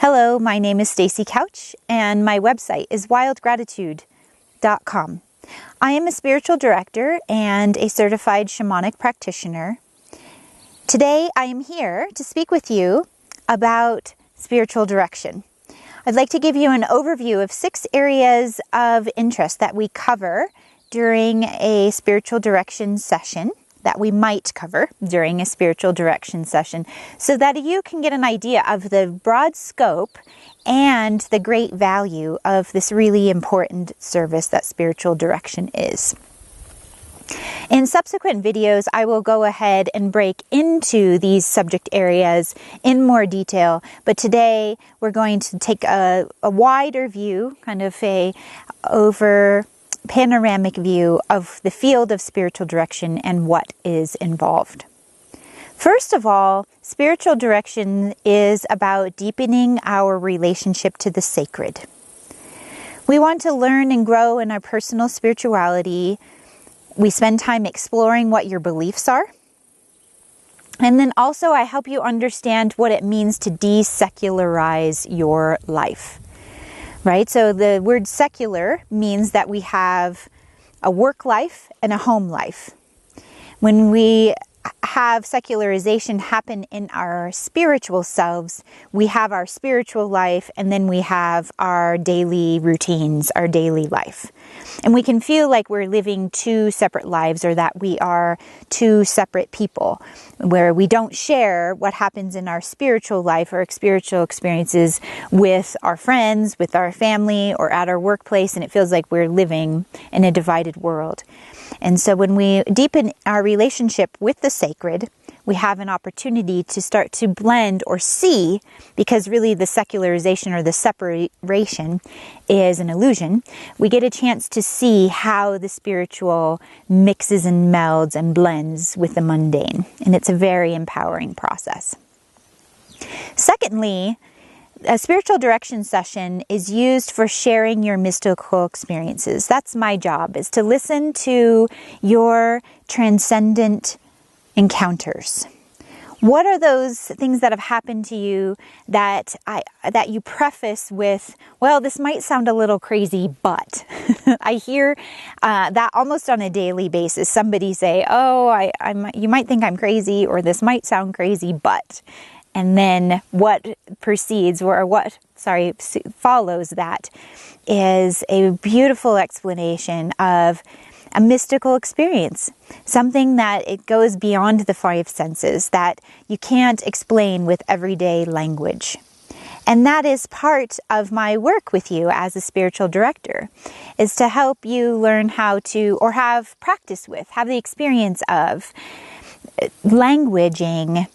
Hello, my name is Stacy Couch, and my website is wildgratitude.com. I am a spiritual director and a certified shamanic practitioner. Today, I am here to speak with you about spiritual direction. I'd like to give you an overview of 6 areas of interest that we cover during a spiritual direction session, that we might cover during a spiritual direction session, so that you can get an idea of the broad scope and the great value of this really important service that spiritual direction is. In subsequent videos, I will go ahead and break into these subject areas in more detail, but today we're going to take a wider view, kind of a panoramic view of the field of spiritual direction and what is involved. First of all, spiritual direction is about deepening our relationship to the sacred. We want to learn and grow in our personal spirituality. We spend time exploring what your beliefs are. And then also I help you understand what it means to desecularize your life. Right? So the word secular means that we have a work life and a home life. When we have secularization happen in our spiritual selves, we have our spiritual life and then we have our daily routines, our daily life. And we can feel like we're living 2 separate lives, or that we are 2 separate people, where we don't share what happens in our spiritual life or spiritual experiences with our friends, with our family, or at our workplace, and it feels like we're living in a divided world. And so when we deepen our relationship with the sacred, we have an opportunity to start to blend or see, because really the secularization or the separation is an illusion. We get a chance to see how the spiritual mixes and melds and blends with the mundane. And it's a very empowering process. Secondly, a spiritual direction session is used for sharing your mystical experiences. That's my job, is to listen to your transcendent encounters. What are those things that have happened to you that you preface with, well, this might sound a little crazy, but I hear that almost on a daily basis. Somebody say, oh, you might think I'm crazy, or this might sound crazy, but. And then what follows that is a beautiful explanation of a mystical experience, something that it goes beyond the 5 senses, that you can't explain with everyday language. And that is part of my work with you as a spiritual director, is to help you learn how to, or have the experience of languaging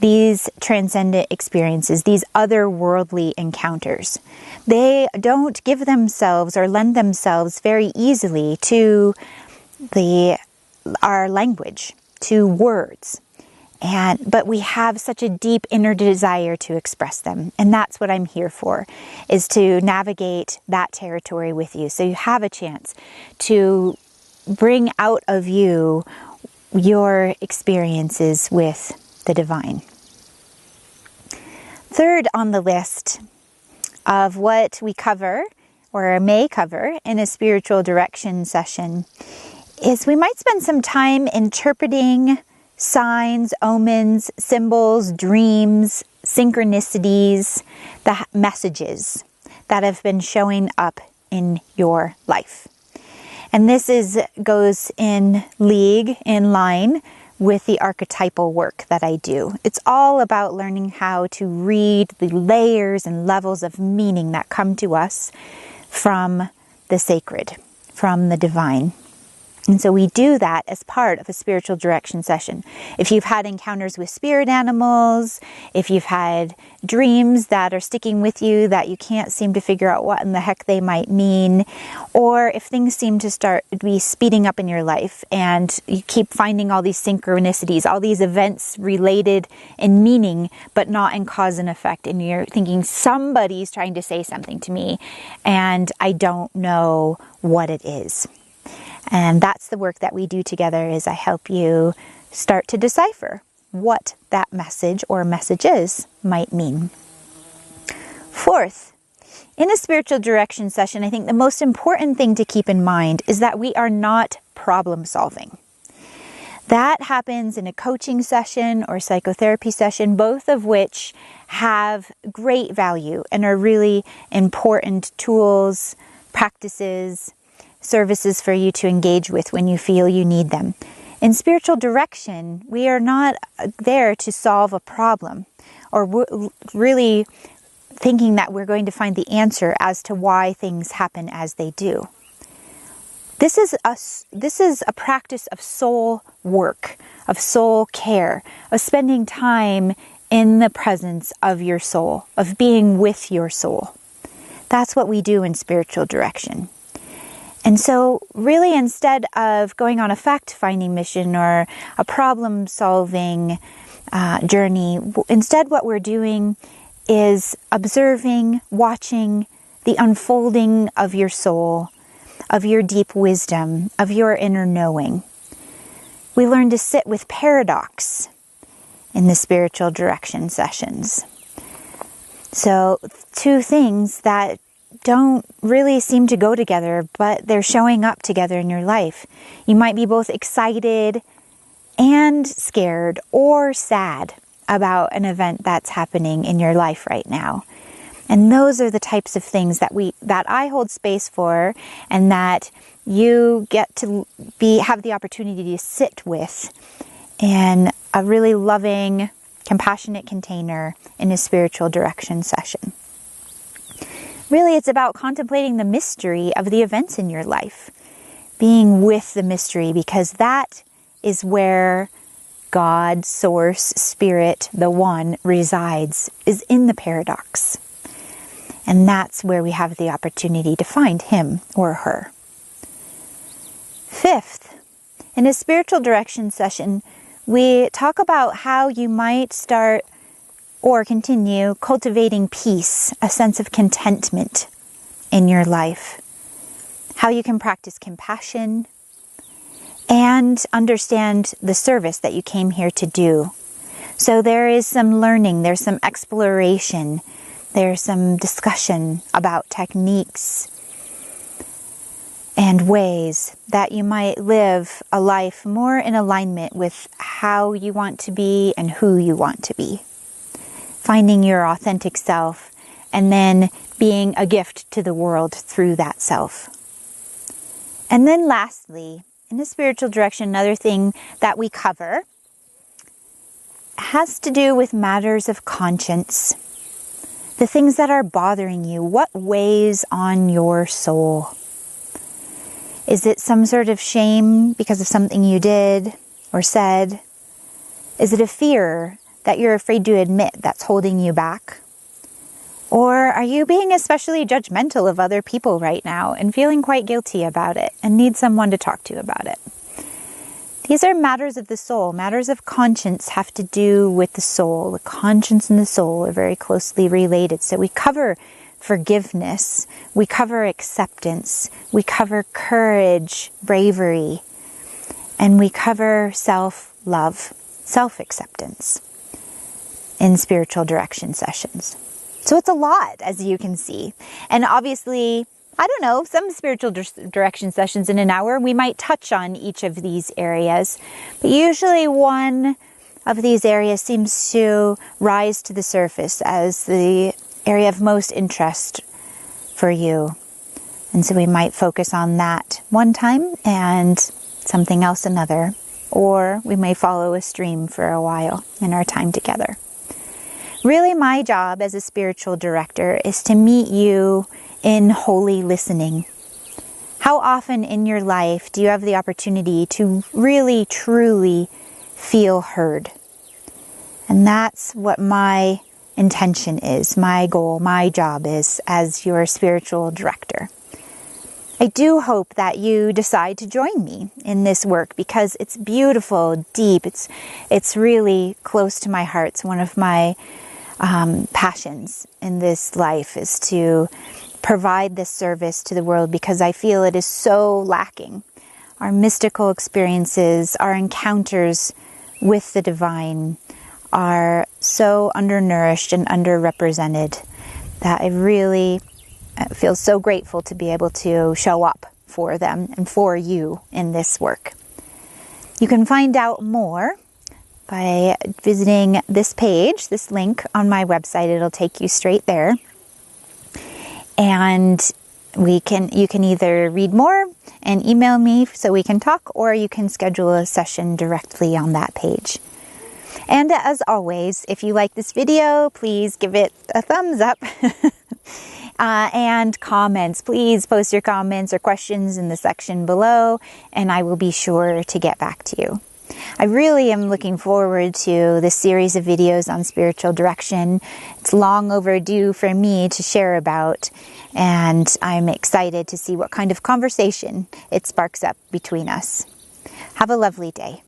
these transcendent experiences, these otherworldly encounters. They don't give themselves or lend themselves very easily to our language, to words. But we have such a deep inner desire to express them. And that's what I'm here for, is to navigate that territory with you. So you have a chance to bring out of you your experiences with the divine. Third on the list of what we cover, or may cover, in a spiritual direction session is we might spend some time interpreting signs, omens, symbols, dreams, synchronicities, the messages that have been showing up in your life. And this goes in line with the archetypal work that I do. It's all about learning how to read the layers and levels of meaning that come to us from the sacred, from the divine. And so we do that as part of a spiritual direction session. If you've had encounters with spirit animals, if you've had dreams that are sticking with you that you can't seem to figure out what in the heck they might mean, or if things seem to start to be speeding up in your life and you keep finding all these synchronicities, all these events related in meaning, but not in cause and effect, and you're thinking somebody's trying to say something to me and I don't know what it is. And that's the work that we do together, is I help you start to decipher what that message or messages might mean. Fourth, in a spiritual direction session, I think the most important thing to keep in mind is that we are not problem solving. That happens in a coaching session or psychotherapy session, both of which have great value and are really important tools, practices, services for you to engage with when you feel you need them. In spiritual direction, we are not there to solve a problem or really thinking that we're going to find the answer as to why things happen as they do. This is a practice of soul work, of soul care, of spending time in the presence of your soul, of being with your soul. That's what we do in spiritual direction. And so really, instead of going on a fact-finding mission or a problem-solving journey, instead what we're doing is observing, watching the unfolding of your soul, of your deep wisdom, of your inner knowing. We learn to sit with paradox in the spiritual direction sessions. So, two things that don't really seem to go together, but they're showing up together in your life. You might be both excited and scared or sad about an event that's happening in your life right now. And those are the types of things that I hold space for, and that you get to have the opportunity to sit with in a really loving, compassionate container in a spiritual direction session. Really, it's about contemplating the mystery of the events in your life, being with the mystery, because that is where God, Source, Spirit, the One, resides, is in the paradox. And that's where we have the opportunity to find him or her. Fifth, in a spiritual direction session, we talk about how you might start or continue cultivating peace, a sense of contentment in your life. How you can practice compassion and understand the service that you came here to do. So there is some learning, there's some exploration, there's some discussion about techniques and ways that you might live a life more in alignment with how you want to be and who you want to be. Finding your authentic self and then being a gift to the world through that self. And then lastly, in the spiritual direction, another thing that we cover has to do with matters of conscience. The things that are bothering you, what weighs on your soul? Is it some sort of shame because of something you did or said? Is it a fear that you're afraid to admit that's holding you back? Or are you being especially judgmental of other people right now and feeling quite guilty about it and need someone to talk to about it? These are matters of the soul. Matters of conscience have to do with the soul. The conscience and the soul are very closely related. So we cover forgiveness, we cover acceptance, we cover courage, bravery, and we cover self-love, self-acceptance in spiritual direction sessions. So it's a lot, as you can see. And obviously, I don't know, some spiritual direction sessions in an hour, we might touch on each of these areas. But usually one of these areas seems to rise to the surface as the area of most interest for you. And so we might focus on that one time and something else another. Or we may follow a stream for a while in our time together. Really, my job as a spiritual director is to meet you in holy listening. How often in your life do you have the opportunity to really, truly feel heard? And that's what my intention is, my goal, my job is as your spiritual director. I do hope that you decide to join me in this work because it's beautiful, deep, it's really close to my heart. It's one of my passions in this life is to provide this service to the world because I feel it is so lacking. Our mystical experiences, our encounters with the divine are so undernourished and underrepresented that I really feel so grateful to be able to show up for them and for you in this work. You can find out more by visiting this page, this link on my website. It'll take you straight there. And you can either read more and email me so we can talk, or you can schedule a session directly on that page. And as always, if you like this video, please give it a thumbs up. And comments. Please post your comments or questions in the section below, and I will be sure to get back to you. I really am looking forward to this series of videos on spiritual direction. It's long overdue for me to share about, and I'm excited to see what kind of conversation it sparks up between us. Have a lovely day.